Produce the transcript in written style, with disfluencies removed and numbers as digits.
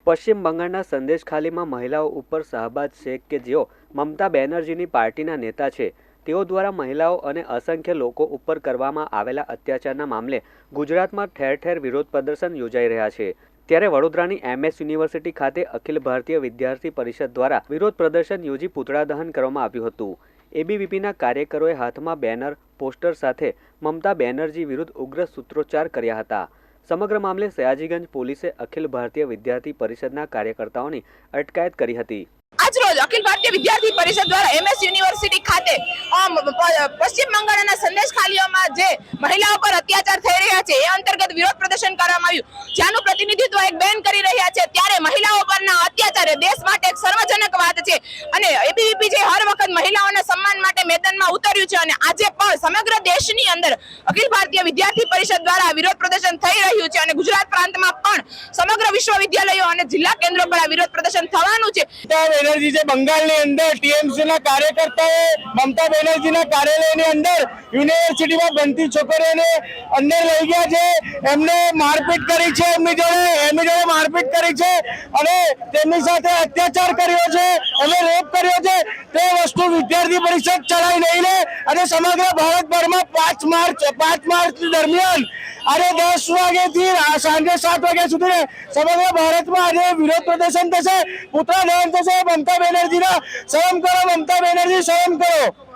પશ્ચિમ બંગાળના સંદેશખાલીમાં મહિલાઓ ઉપર શાહબાજ શેખ કે જેઓ મમતા બેનર્જીની પાર્ટીના નેતા છે, તેઓ દ્વારા મહિલાઓ અને અસંખ્ય લોકો ઉપર કરવામાં આવેલા અત્યાચારના મામલે ગુજરાતમાં ઠેર ઠેર વિરોધ પ્રદર્શન યોજાઈ રહ્યા છે। ત્યારે વડોદરાની MS યુનિવર્સિટી ખાતે અખિલ ભારતીય વિદ્યાર્થી પરિષદ દ્વારા વિરોધ પ્રદર્શન યોજી પૂતળા દહન કરવામાં આવ્યું હતું। ABVPના કાર્યકરોએ હાથમાં બેનર, પોસ્ટર સાથે મમતા બેનર્જી વિરુદ્ધ ઉગ્ર સૂત્રોચ્ચાર કર્યા હતા। સમગ્ર મામલે સયાજીગંજ પોલીસે અખિલ ભારતીય વિદ્યાર્થી પરિષદના કાર્યકર્તાઓની અટકાયત કરી હતી। આજરોજ અખિલ ભારતીય વિદ્યાર્થી પરિષદ દ્વારા MS યુનિવર્સિટી ખાતે પશ્ચિમ બંગાળના સંદેશખાલીઓમાં જે મહિલાઓ પર અત્યાચાર થઈ રહ્યા છે એ અંતર્ગત વિરોધ પ્રદર્શન કરવામાં આવ્યું, જેનું પ્રતિનિધિત્વ એક બેન કરી રહ્યા છે। ત્યારે મહિલાઓ પરના અત્યાચાર દેશ માટે એક સર્વજનક વાત છે અને ABVP જે હર વખત મહિલાઓના સન્માન માટે મેદાનમાં ઉતર્યું છે અને આજે પણ સમગ્ર દેશની અંદર અખિલ ભારતીય વિદ્યાર્થી પરિષદ દ્વારા વિરોધ પ્રદર્શન થઈ રહ્યું છે અને ગુજરાત પ્રાંતમાં પણ સમગ્ર વિશ્વવિદ્યાલયો અને જિલ્લા કેન્દ્રો પર વિરોધ પ્રદર્શન થવાનું છે। બેનર્જી જે બંગાળની અંદર TMCના કાર્યકર્તાઓએ મમતા બેનર્જીના કાર્યાલયની અંદર યુનિવર્સિટીમાં બનતી છોકરીઓને અંદર લઈ ગયા છે, એમને મારપીટ કરી છે, એમની જોડે મારપીટ કરી છે અને તેમની સાથે અત્યાચાર કર્યો છે, અને રેપ કર્યો છે। તે વસ્તુ વિદ્યાર્થી પરિષદ ચલાવી નહીં લે અને સમગ્ર ભારતભરમાં 5 માર્ચ દરમિયાન આજે 10 વાગ્યાથી સાંજે 7 વાગ્યા સુધી સમગ્ર ભારતમાં આજે વિરોધ પ્રદર્શન થશે, પૂતળા દહન થશે। મમતા બેનર્જીના શરમ કરો, મમતા બેનર્જી શરમ કરો।